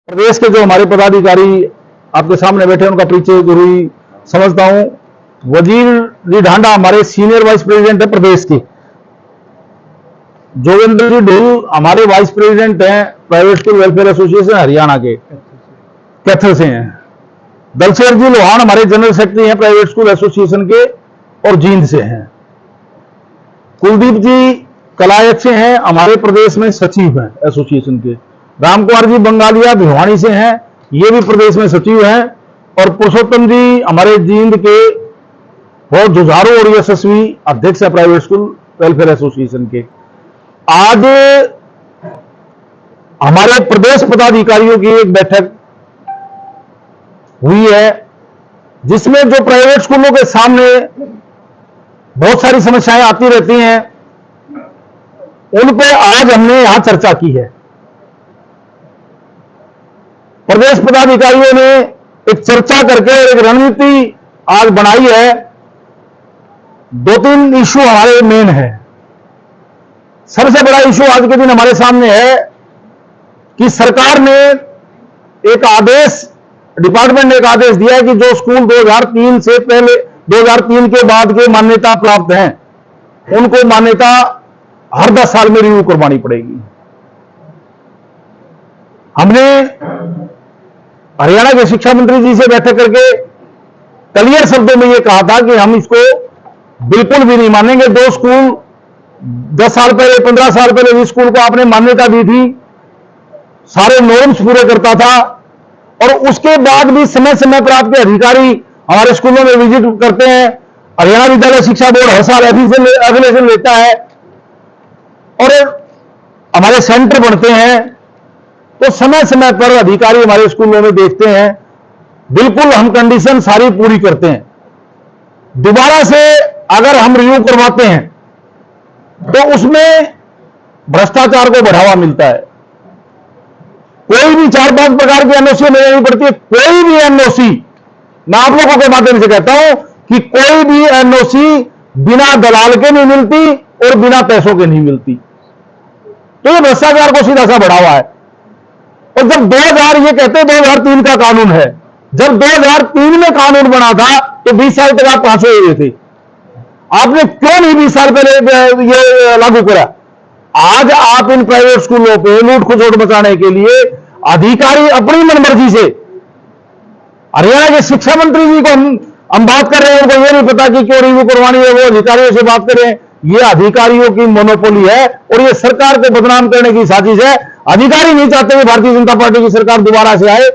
प्रदेश के जो हमारे पदाधिकारी आपके सामने बैठे हैं उनका परिचय जरूरी समझता हूं। वजीर जी ढांडा हमारे सीनियर वाइस प्रेसिडेंट है प्रदेश के। जोगेंद्र जी ढोल हमारे वाइस प्रेसिडेंट हैं private school welfare association Haryana के कैथल से हैं। दलसेर जी लोहान हमारे जनरल सेक्रेटरी हैं प्राइवेट स्कूल एसोसिएशन के और जींद से हैं। कुलदीप जी कलायत से हैं, हमारे प्रदेश में सचिव हैं एसोसिएशन के। राम कुमार जी बंगालिया भिवानी से हैं, ये भी प्रदेश में सचिव हैं। और पुरुषोत्तम जी हमारे जींद के बहुत जुझारू और यशस्वी अध्यक्ष है प्राइवेट स्कूल वेलफेयर एसोसिएशन के। आज हमारे प्रदेश पदाधिकारियों की एक बैठक हुई है जिसमें जो प्राइवेट स्कूलों के सामने बहुत सारी समस्याएं आती रहती हैं उन पे आज हमने यहां चर्चा की है। प्रदेश पदाधिकारियों ने एक चर्चा करके एक रणनीति आज बनाई है। 2-3 इश्यू हमारे मेन है। सबसे बड़ा इश्यू आज के दिन हमारे सामने है कि सरकार ने एक आदेश, डिपार्टमेंट ने एक आदेश दिया है कि जो स्कूल 2003 से पहले 2003 के बाद के मान्यता प्राप्त हैं उनको मान्यता हर 10 साल में रिव्यू करवानी पड़ेगी। हमने हरियाणा के शिक्षा मंत्री जी से बैठक करके क्लियर शब्दों में यह कहा था कि हम इसको बिल्कुल भी नहीं मानेंगे। 2 स्कूल 10 साल पहले 15 साल पहले जिस स्कूल को आपने मान्यता दी थी, सारे नॉर्म्स पूरे करता था और उसके बाद भी समय समय पर आपके अधिकारी हमारे स्कूलों में विजिट करते हैं। हरियाणा विद्यालय शिक्षा बोर्ड हर साल एफिलिएशन लेता है और हमारे सेंटर बनते हैं, तो समय समय पर अधिकारी हमारे स्कूलों में देखते हैं। बिल्कुल हम कंडीशन सारी पूरी करते हैं। दोबारा से अगर हम रिव्यू करवाते हैं तो उसमें भ्रष्टाचार को बढ़ावा मिलता है। कोई भी 4-5 प्रकार की एनओसी लेनी पड़ती है। कोई भी एनओसी, मैं आप लोगों के माध्यम से कहता हूं कि कोई भी एनओसी बिना दलाल के नहीं मिलती और बिना पैसों के नहीं मिलती। तो ये भ्रष्टाचार को सीधा सा बढ़ावा है। और जब 2000 ये कहते 2003 का कानून है, जब 2003 में कानून बना था तो 20 साल तक आप कहां से हुए थे? आपने क्यों नहीं 20 साल पहले ये लागू करा? आज आप इन प्राइवेट स्कूलों पे लूट खुसोट बचाने के लिए अधिकारी अपनी मनमर्जी से, हरियाणा के शिक्षा मंत्री जी को हम बात कर रहे हैं, उनको ये नहीं पता कि क्यों रिव्यू करवानी है, वो अधिकारियों से बात करें। ये अधिकारियों की मोनोपोली है और ये सरकार को बदनाम करने की साजिश है। अधिकारी नहीं चाहते कि भारतीय जनता पार्टी की सरकार दोबारा से आए।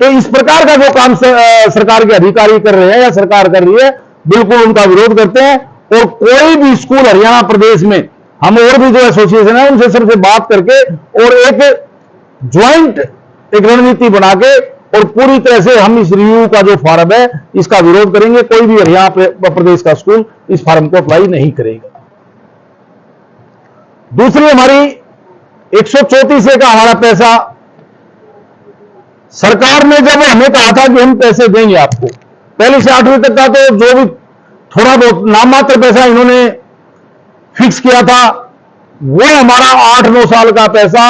तो इस प्रकार का जो काम सरकार के अधिकारी कर रहे हैं या सरकार कर रही है, बिल्कुल उनका विरोध करते हैं। और कोई भी स्कूल हरियाणा प्रदेश में हम और भी जो एसोसिएशन है उनसे सबसे बात करके और एक ज्वाइंट एक रणनीति बना के और पूरी तरह से हम इस रिव्यू का जो फॉर्म है इसका विरोध करेंगे। कोई भी हरियाणा प्रदेश का स्कूल इस फॉर्म को अप्लाई नहीं करेगा। दूसरी हमारी 134 का हमारा पैसा, सरकार ने जब हमें कहा था कि हम पैसे देंगे आपको, पहली से 8वीं तक का तो जो भी थोड़ा बहुत नाम मात्र पैसा इन्होंने फिक्स किया था वो हमारा 8-9 साल का पैसा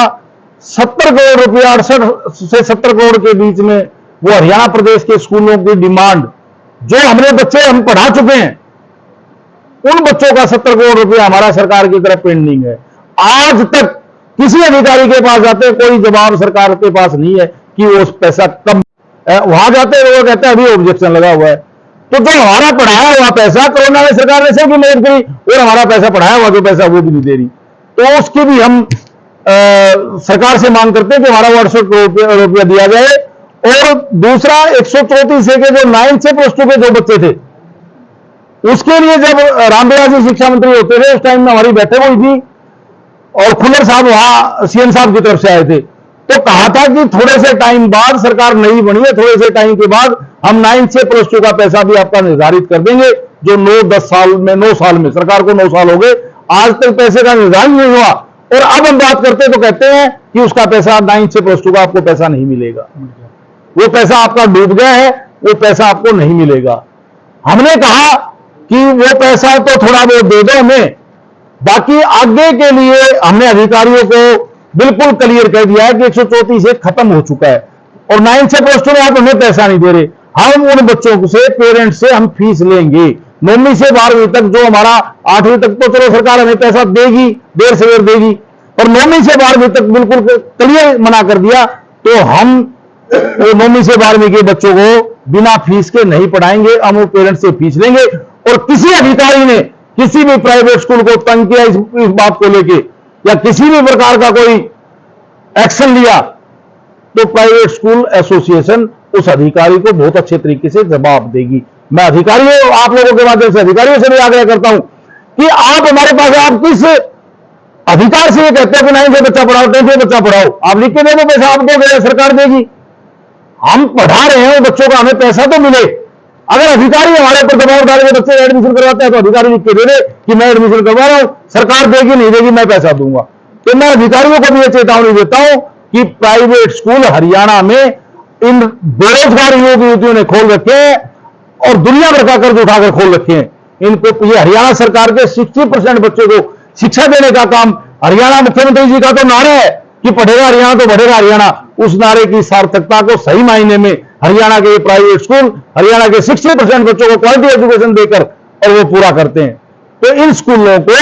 70 करोड़ रुपया, 68 से 70 करोड़ के बीच में वो हरियाणा प्रदेश के स्कूलों की डिमांड, जो हमने बच्चे हम पढ़ा चुके हैं उन बच्चों का 70 करोड़ रुपया हमारा सरकार की तरफ पेंडिंग है। आज तक किसी अधिकारी के पास जाते कोई जवाब सरकार के पास नहीं है कि वो पैसा कब, वहां जाते वो कहते हैं अभी ऑब्जेक्शन लगा हुआ है। तो जो हमारा पढ़ाया हुआ पैसा कोरोना में सरकार ने सबकी मदद करी और हमारा पैसा पढ़ाया हुआ जो पैसा वो भी नहीं दे रही, तो उसकी भी हम सरकार से मांग करते हैं कि हमारा 800 करोड़ रुपया दिया जाए। और दूसरा 134 से के जो 9 से +2 के जो बच्चे थे उसके लिए जब रामविलास जी शिक्षा मंत्री होते थे उस टाइम में हमारी बैठक हुई थी और खुल्लर साहब वहां सीएम साहब की तरफ से आए थे, तो कहा था कि थोड़े से टाइम बाद, सरकार नहीं बनी है, थोड़े से टाइम के बाद हम 9 से +2 का पैसा भी आपका निर्धारित कर देंगे। जो 9-10 साल में, 9 साल में, सरकार को 9 साल हो गए, आज तक पैसे का निर्धारण नहीं हुआ और अब हम बात करते तो कहते हैं कि उसका पैसा 9 से +2 का आपको पैसा नहीं मिलेगा, वो पैसा आपका डूब गया है, वो पैसा आपको नहीं मिलेगा। हमने कहा कि वो पैसा तो थोड़ा बहुत दे दो हमें, बाकी आगे के लिए हमने अधिकारियों को बिल्कुल क्लियर कह दिया है कि 134 से खत्म हो चुका है और 9 से +2 में आप हमें पैसा नहीं दे रहे। हम उन बच्चों से, पेरेंट्स से हम फीस लेंगे। 9वीं से 12वीं तक जो हमारा 8वीं तक तो चलो सरकार हमें पैसा देगी, देर से देर देगी, पर 9वीं से 12वीं तक बिल्कुल क्लियर मना कर दिया। तो हम 9वीं से 12वीं के बच्चों को बिना फीस के नहीं पढ़ाएंगे, हम वो पेरेंट्स से फीस लेंगे। और किसी अधिकारी ने किसी भी प्राइवेट स्कूल को तंग किया इस बात को लेके या किसी भी प्रकार का कोई एक्शन लिया तो प्राइवेट स्कूल एसोसिएशन उस अधिकारी को बहुत अच्छे तरीके से जवाब देगी। मैं अधिकारियों, आप लोगों के माध्यम से अधिकारियों से भी आग्रह करता हूं कि आप हमारे पास, आप किस अधिकार से ये कहते हैं कि 9 से बच्चा पढ़ाओ, 10 से बच्चा पढ़ाओ, आप लिख के दे दो, पैसा आपको सरकार देगी। हम पढ़ा रहे हैं बच्चों का, हमें पैसा तो मिले। अगर अधिकारी हमारे ऊपर दबाव डाल के बच्चे एडमिशन करवाते हैं तो अधिकारी लिख के दे दे कि मैं एडमिशन करवा रहा हूं, सरकार देगी नहीं देगी मैं पैसा दूंगा। तो मैं अधिकारियों को भी यह चेतावनी देता हूं कि प्राइवेट स्कूल हरियाणा में इन बेरोजगार युवक युवतियों ने खोल रखे हैं और दुनिया भर का कर्ज उठाकर खोल रखे हैं। इनको, ये हरियाणा सरकार के 60% बच्चों को शिक्षा देने का काम हरियाणा मुख्यमंत्री जी का तो नारा है कि पढ़ेगा हरियाणा तो बढ़ेगा हरियाणा। उस नारे की सार्थकता को सही मायने में हरियाणा के प्राइवेट स्कूल हरियाणा के 60% बच्चों को क्वालिटी एजुकेशन देकर और वो पूरा करते हैं। तो इन स्कूलों को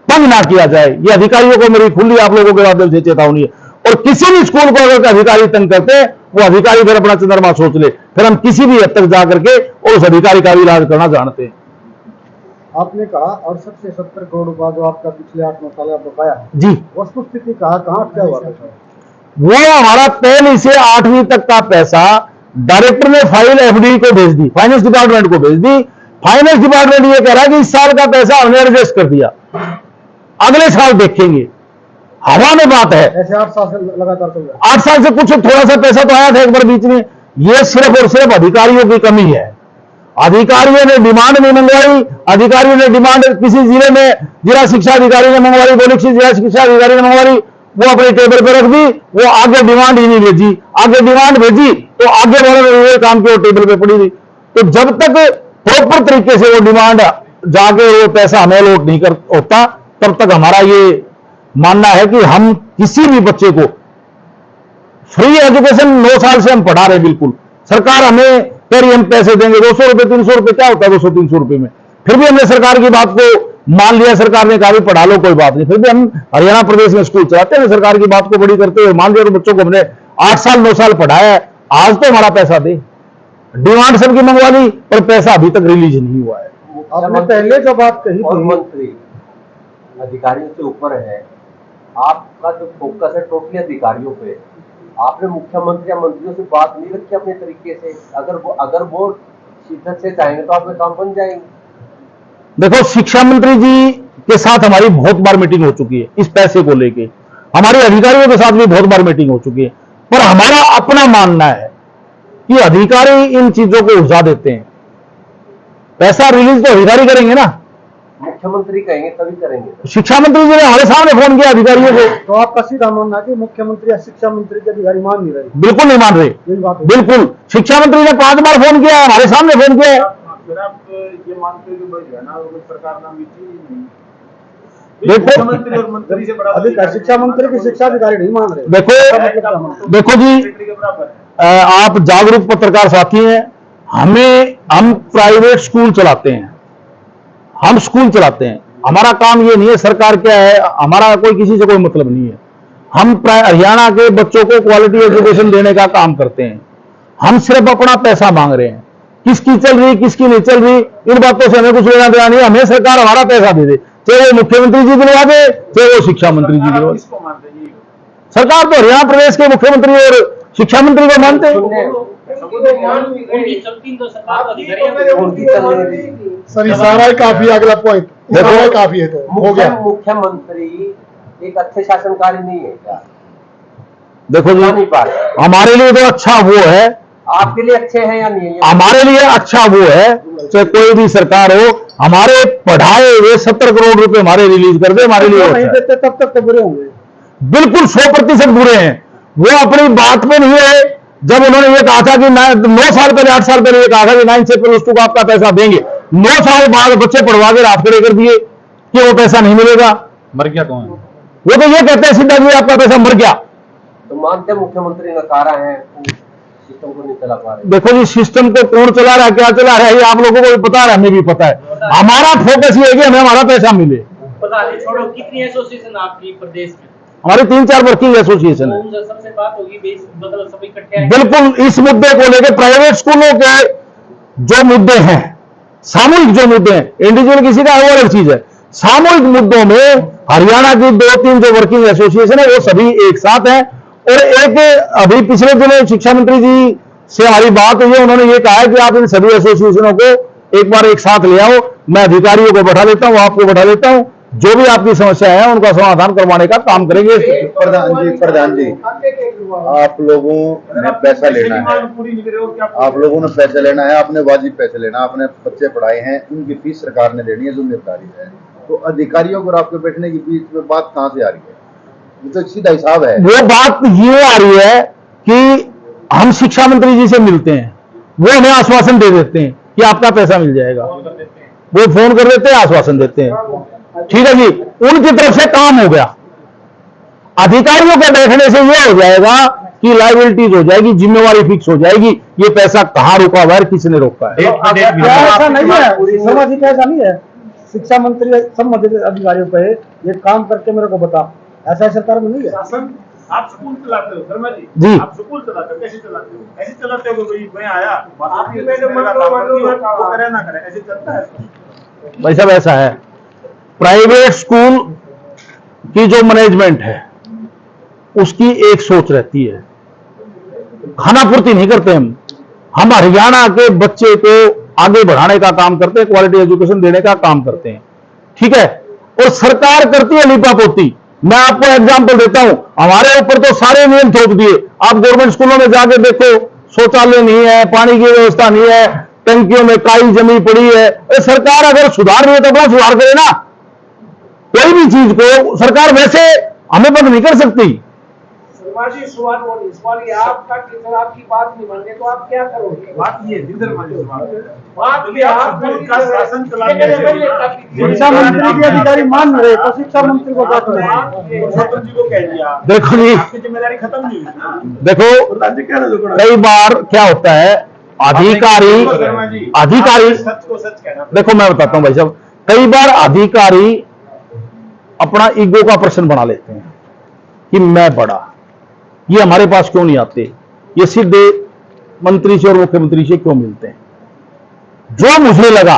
तंग ना किया जाए, ये अधिकारियों को मेरी खुली आप लोगों के माध्यम से चेतावनी है। और किसी भी स्कूल को अगर अधिकारी तंग करते हैं, वो अधिकारी फिर अपना चंद्रमा सोच ले, फिर हम किसी भी हद तक जाकर के और उस अधिकारी का भी इलाज करना जानते हैं। आपने कहा 68 से 70 करोड़ रुपया जो आपका पिछले 8-9 साल आप बकाया है जी, वस्तुस्थिति कहाँ क्या हुआ था? वो हमारा 1 से 8वीं तक का पैसा डायरेक्टर ने फाइल एफडी को भेज दी, फाइनेंस डिपार्टमेंट को भेज दी। फाइनेंस डिपार्टमेंट ये कह रहा है कि इस साल का पैसा हमने एडजस्ट कर दिया, अगले साल देखेंगे। हवा में बात है, ऐसे 8 साल से लगातार चल रहा है। 8 साल से कुछ थोड़ा सा पैसा तो आया था एक बार बीच में। ये सिर्फ और सिर्फ अधिकारियों की कमी है। अधिकारियों ने डिमांड नहीं मंगवाई, अधिकारियों ने डिमांड किसी जिले में जिला शिक्षा अधिकारी ने मंगवाई, बोलिक जिला शिक्षा अधिकारी ने मंगवाई, वो अपने टेबल पर रख दी, वो आगे डिमांड ही नहीं भेजी। आगे डिमांड भेजी तो आगे वाले काम की वो टेबल पे पड़ी थी। तो जब तक प्रॉपर तरीके से वो डिमांड जाके वो पैसा हमें अलॉट नहीं कर होता, तब तक हमारा ये मानना है कि हम किसी भी बच्चे को फ्री एजुकेशन 9 साल से हम पढ़ा रहे। बिल्कुल सरकार हमें कह रही हम पैसे देंगे 200 रुपए 300 रुपए, क्या होता है 200-300 रुपए में। फिर भी हमने सरकार की बात को मान लिया, सरकार ने कहा भी पढ़ा लो कोई बात नहीं, फिर भी हम हरियाणा प्रदेश में स्कूल चलाते हैं, सरकार की बात को बड़ी करते हुए मान लिया। तो बच्चों को हमने 8 साल 9 साल पढ़ाया है, आज तो हमारा पैसा दे। डिमांड सबकी मंगवा ली पर पैसा अभी तक रिलीज नहीं हुआ है। आपने पहले जो बात कही और थी, मंत्री अधिकारियों से ऊपर है, आपका जो फोकस है टोटली अधिकारियों पे। आपने मुख्यमंत्री या मंत्रियों से बात नहीं रखी अपने तरीके से? अगर वो शिद्दत से चाहेंगे तो आपके काम बन जाएंगे। देखो, शिक्षा मंत्री जी के साथ हमारी बहुत बार मीटिंग हो चुकी है इस पैसे को लेके, हमारे अधिकारियों के साथ भी बहुत बार मीटिंग हो चुकी है, पर हमारा अपना मानना है कि अधिकारी इन चीजों को उलझा देते हैं। पैसा रिलीज तो अधिकारी करेंगे ना, मुख्यमंत्री कहेंगे तभी करेंगे। शिक्षा मंत्री जी ने हमारे सामने फोन किया अधिकारियों को। तो आपका सीधा मानना है कि मुख्यमंत्री या शिक्षा मंत्री के अधिकारी मान नहीं रहे? बिल्कुल नहीं मान रहे, यही बात है। बिल्कुल। शिक्षा मंत्री ने 5 बार फोन किया है, हमारे सामने फोन किया है। फिर आप ये मानते हो कि भाई हरियाणा और सरकार नाम की नहीं? देखो, मुख्यमंत्री और मंत्री से बड़ा अधिकारी शिक्षा मंत्री की शिक्षा अधिकारी नहीं मान रहे। देखो जी, आप जागरूक पत्रकार साथी हैं, हम प्राइवेट स्कूल चलाते हैं, हम स्कूल चलाते हैं। हमारा काम ये नहीं है सरकार क्या है, हमारा कोई किसी से कोई मतलब नहीं है। हम हरियाणा के बच्चों को क्वालिटी एजुकेशन देने का काम करते हैं। हम सिर्फ अपना पैसा मांग रहे हैं, किसकी चल रही किसकी नहीं चल रही इन बातों से हमें कुछ लेना देना नहीं है। हमें सरकार हमारा पैसा दे दे, चाहे वो मुख्यमंत्री जी दिलवा दे चाहे वो शिक्षा मंत्री जी दिलवा दे। सरकार तो हरियाणा प्रदेश के मुख्यमंत्री और शिक्षा मंत्री को मानते हैं। सर सारा काफी, अगला पॉइंट देखो काफी है तो हो गया। मुख्यमंत्री एक अच्छे शासनकारी नहीं है क्या? देखो जी, नहीं पा हमारे लिए तो अच्छा वो है, आपके लिए अच्छे हैं या नहीं है? हमारे लिए अच्छा वो है, चाहे कोई भी सरकार हो, हमारे पढ़ाए हुए 70 करोड़ रुपए हमारे रिलीज कर दे, हमारे लिए नहीं देते तब तक तो बुरे होंगे। बिल्कुल 100% बुरे हैं। वो अपनी बात में नहीं है। जब उन्होंने ये कहा था कि 9 साल पहले 8 साल पहले ये कहा था कि 9 से +2 को आपका पैसा देंगे, 9 साल बाद बच्चे पढ़वा के रात खड़े कर दिए कि वो पैसा नहीं मिलेगा। मर गया कौन? वो तो ये कहते हैं सीधा कि आपका पैसा मर गया। तो मानते मुख्यमंत्री नकारा है, सिस्टम को नहीं चला पा रहे। देखो जी, सिस्टम को कौन चला रहा है, क्या चला रहा है, ये आप लोगों को भी पता है, हमें भी पता है। हमारा फोकस ये है कि हमें हमारा पैसा मिले। पता नहीं, छोड़ो। कितनी एसोसिएशन आपकी प्रदेश में? हमारी 3-4 वर्किंग एसोसिएशन है। उन सबसे बात होगी, मतलब सब इकट्ठे हैं। बिल्कुल इस मुद्दे को लेकर प्राइवेट स्कूलों के जो मुद्दे हैं, सामूहिक जो मुद्दे हैं, इंडिविजुअल किसी का वो अलग चीज है, सामूहिक मुद्दों में हरियाणा की 2-3 जो वर्किंग एसोसिएशन है वो सभी एक साथ हैं। और एक अभी पिछले दिनों शिक्षा मंत्री जी से हमारी बात हुई है, उन्होंने ये कहा है कि आप इन सभी एसोसिएशनों को एक बार एक साथ ले आओ, मैं अधिकारियों को बैठा लेता हूं, आपको बैठा लेता हूं, जो भी आपकी समस्या है उनका समाधान करवाने का काम करेंगे। प्रधान जी, आप लोगों ने पैसा लेना है, आप लोगों ने पैसा लेना है, आपने वाजिब पैसे लेना, आपने बच्चे पढ़ाए हैं, उनकी फीस सरकार ने देनी है, जिम्मेदारी है। तो अधिकारियों को आपके बैठने के बीच में बात कहाँ से आ रही है? ये तो सीधा हिसाब है। वो बात ये आ रही है कि हम शिक्षा मंत्री जी से मिलते हैं, वो हमें आश्वासन दे देते हैं कि आपका पैसा मिल जाएगा, वो फोन कर देते हैं, आश्वासन देते हैं, ठीक है जी, उनकी तरफ से काम हो गया। अधिकारियों के बैठने से ये हो जाएगा कि लायबिलिटीज हो जाएगी, जिम्मेवारी फिक्स हो जाएगी, ये पैसा कहाँ रुका हुआ है, किसने रोका है। ऐसा नहीं है, संबंधित ऐसा नहीं है, शिक्षा मंत्री संबंधित अधिकारियों पे ये काम करके मेरे को बता, ऐसा सरकार में नहीं है। शासन, आप स्कूल चलाते हो शर्मा जी। जी, आप स्कूल चलाते हो, कैसे चलाते हो? ऐसे चलाते हो कि भाई मैं आया, आपकी वो करे ना करे, ऐसे चलता है। भाई साहब ऐसा है, प्राइवेट स्कूल की जो मैनेजमेंट है उसकी एक सोच रहती है, खानापूर्ति नहीं करते हम हरियाणा के बच्चे को आगे बढ़ाने का काम करते हैं, क्वालिटी एजुकेशन देने का काम करते हैं, ठीक है। और सरकार करती है लिपापोती। मैं आपको एग्जांपल देता हूं, हमारे ऊपर तो सारे नियम थोप दिए। आप गवर्नमेंट स्कूलों में जाके देखो, शौचालय नहीं है, पानी की व्यवस्था नहीं है, टंकियों में काई जमी पड़ी है। सरकार अगर सुधार रही है तो अपना सुधार करे ना। कोई भी चीज को सरकार वैसे हमें बंद नहीं कर सकती। सवाल ये आपका कि सर आपकी बात नहीं मानेंगे तो आप क्या करोगे? बात ये जिधर शासन शिक्षा मंत्री के अधिकारी मान रहे तो शिक्षा मंत्री को बात जी को कह दिया, देखो जी, आपकी जिम्मेदारी खत्म नहीं हुई। देखो कई बार क्या होता है, अधिकारी सच को सच कहना। देखो मैं बताता हूं भाई साहब, कई बार अधिकारी अपना ईगो का प्रश्न बना लेते हैं कि मैं बड़ा, ये हमारे पास क्यों नहीं आते, ये सीधे मंत्री से और मुख्यमंत्री से क्यों मिलते हैं। जो मुझे लगा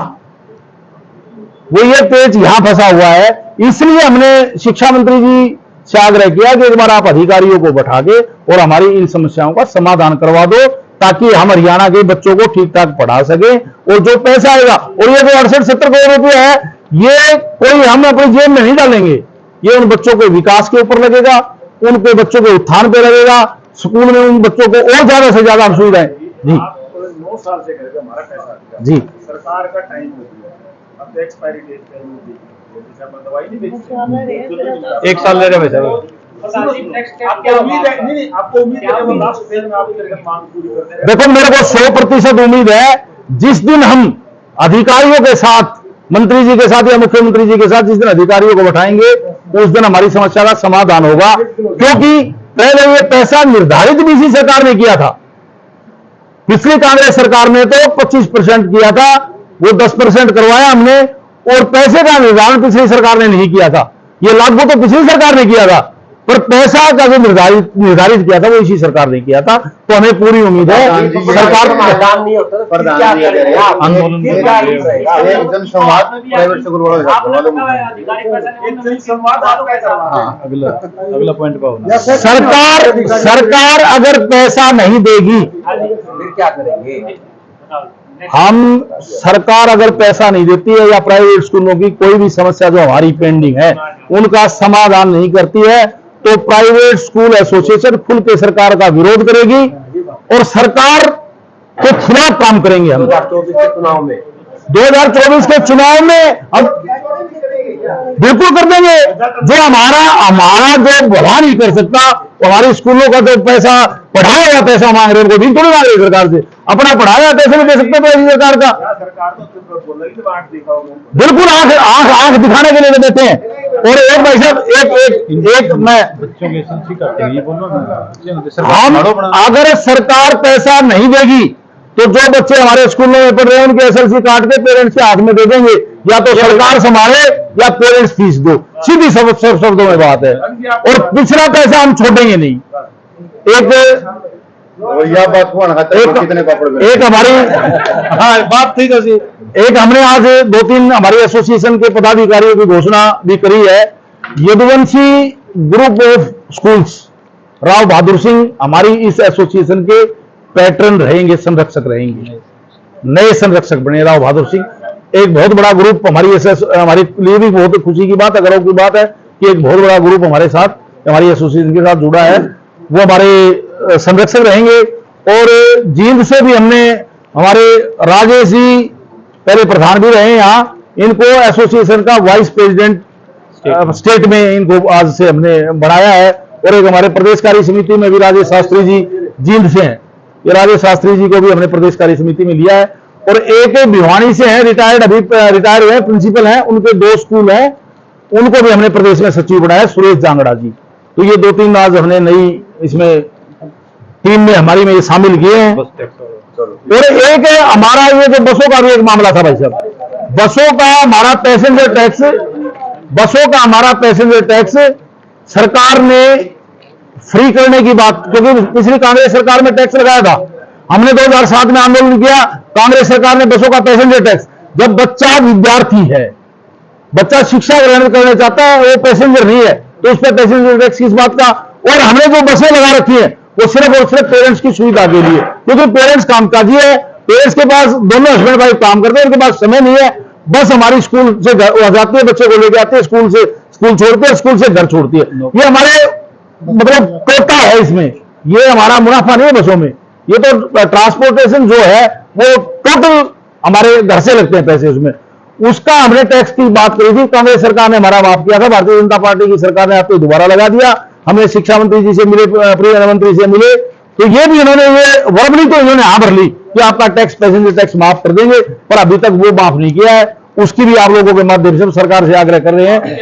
वो ये पेच यहां फंसा हुआ है, इसलिए हमने शिक्षा मंत्री जी से आग्रह किया कि एक बार आप अधिकारियों को बैठा के और हमारी इन समस्याओं का समाधान करवा दो, ताकि हम हरियाणा के बच्चों को ठीक ठाक पढ़ा सके। और जो पैसा आएगा, और ये जो 68-70 करोड़ रुपया है, ये कोई हम अपनी जेब में नहीं डालेंगे, ये उन बच्चों के विकास के ऊपर लगेगा, उनके बच्चों के उत्थान पे लगेगा, स्कूल में उन बच्चों को और ज्यादा से ज्यादा सुविधाएं। जी 9 साल से करेगा हमारा पैसा जी, सरकार का टाइम हो गया, अब तो एक्सपायरी डेट पे दवाई नहीं बेचती, 1 साल ले रहे भाई साहब। आपको उम्मीद है? नहीं, आपको उम्मीद है वो लास्ट फेज में आपकी मांग पूरी कर देंगे? देखो मेरे को 100% उम्मीद है, जिस दिन हम अधिकारियों के साथ, मंत्री जी के साथ या मुख्यमंत्री जी के साथ जिस दिन अधिकारियों को बैठाएंगे, उस दिन हमारी समस्या का समाधान होगा। क्योंकि पहले ये पैसा निर्धारित भी इसी सरकार ने किया था, पिछली कांग्रेस सरकार ने तो 25% किया था, वो 10% करवाया हमने, और पैसे का निर्धारण पिछली सरकार ने नहीं किया था। ये लागू तो पिछली सरकार ने किया था, पर पैसा का जो निर्धारित किया था वो इसी सरकार ने किया था। तो हमें पूरी उम्मीद है सरकार समाधान नहीं होता तो क्या करेंगे आप? जनसंवाद प्राइवेट स्कूल अगला पॉइंट सरकार अगर पैसा नहीं देगी, फिर क्या करेंगे? हम सरकार अगर पैसा नहीं देती है या प्राइवेट स्कूलों की कोई भी समस्या जो हमारी पेंडिंग है उनका समाधान नहीं करती है, तो प्राइवेट स्कूल एसोसिएशन खुल के सरकार का विरोध करेगी और सरकार के खिलाफ काम करेंगे। हम 2024 के चुनाव में 2024 के चुनाव में हम बिल्कुल कर देंगे। जो हमारा जो बढ़ा नहीं कर सकता, हमारे स्कूलों का जो पैसा, पढ़ाया हुआ पैसा मांग रहे हैं, उनको भी थोड़ी मांग रहे सरकार से, अपना पढ़ाया पैसे नहीं दे सकते पैसे सरकार का। सरकार तो बोल रही थी, बांट दिखाओ, बिल्कुल आंख दिखाने के लिए देते हैं। और एक भाई साहब एक मैं बच्चों की एसएससी करते हैं, ये बोलो ना। हम अगर सरकार पैसा नहीं देगी तो जो बच्चे हमारे स्कूलों में पढ़ रहे हैं उनके एसएलसी काट के पेरेंट्स के हाथ में दे देंगे, या तो सरकार संभाले या पेरेंट्स फीस दो, सीधी सब शब्दों में बात है। और पिछला पैसा हम छोड़ेंगे नहीं। यह बात कौन खाता है, कितने पापड़ बेचे? एक हमारी हाँ बात ठीक है जी। एक हमने आज 2-3 हमारी एसोसिएशन के पदाधिकारियों की घोषणा भी करी है। Yaduvanshi group of schools Rao Bahadur Singh हमारी इस एसोसिएशन के पैटर्न रहेंगे, संरक्षक रहेंगे, नए संरक्षक बने राव बहादुर सिंह। एक बहुत बड़ा ग्रुप हमारे लिए भी बहुत खुशी की बात है, गर्व की बात है कि एक बहुत बड़ा ग्रुप हमारे साथ, हमारी एसोसिएशन के साथ जुड़ा है, वो हमारे संरक्षक रहेंगे। और जींद से भी हमने हमारे राजेश जी पहले प्रधान भी रहे यहाँ, इनको एसोसिएशन का वाइस प्रेसिडेंट स्टेट में इनको आज से हमने बनाया है। और एक हमारे प्रदेश कार्य समिति में भी राजेश शास्त्री जी जींद से हैं, ये राजेश शास्त्री जी को भी हमने प्रदेश कार्य समिति में लिया है। और एक भिवानी से हैं, रिटायर्ड अभी रिटायर हुए प्रिंसिपल हैं, उनके 2 स्कूल हैं, उनको भी हमने प्रदेश में सचिव बनाया, सुरेश जांगड़ा जी। तो ये 2-3 आज हमने नई इसमें टीम में हमारी में ये शामिल किए हैं। और एक है हमारा ये जो बसों का भी एक मामला था भाई साहब, बसों का हमारा पैसेंजर टैक्स सरकार ने फ्री करने की बात, क्योंकि पिछली कांग्रेस सरकार में टैक्स लगाया था, हमने 2007 में आंदोलन किया, कांग्रेस सरकार ने बसों का पैसेंजर टैक्स। जब बच्चा विद्यार्थी है, बच्चा शिक्षा ग्रहण करना चाहता है, वो पैसेंजर नहीं है, तो उस पर पैसेंजर टैक्स किस बात का। और हमने जो बसें लगा रखी है वो सिर्फ और सिर्फ पेरेंट्स की सुविधा के लिए, क्योंकि पेरेंट्स कामकाजी है, पेरेंट्स के पास दोनों हस्बैंड वाइफ काम करते हैं, उनके पास समय नहीं है। बस हमारी स्कूल से घर जाती है, बच्चे को लेके आते हैं, स्कूल छोड़ते हैं, स्कूल से घर छोड़ती है। ये हमारे मतलब कोटा है इसमें, ये हमारा मुनाफा नहीं है बसों में। ये तो ट्रांसपोर्टेशन जो है वो टोटल हमारे घर से लगते हैं पैसे उसमें, उसका हमने टैक्स की बात करी थी, कांग्रेस सरकार ने हमारा माफ किया था, भारतीय जनता पार्टी की सरकार ने आपको दोबारा लगा दिया। हमने शिक्षा मंत्री जी से मिले, परिवहन मंत्री से मिले, तो ये भी इन्होंने ये वर्बली तो इन्होंने हाँ भर ली कि आपका टैक्स पैसेंजर टैक्स माफ कर देंगे, पर अभी तक वो माफ नहीं किया है। उसकी भी आप लोगों के माध्यम से सरकार से आग्रह कर रहे हैं।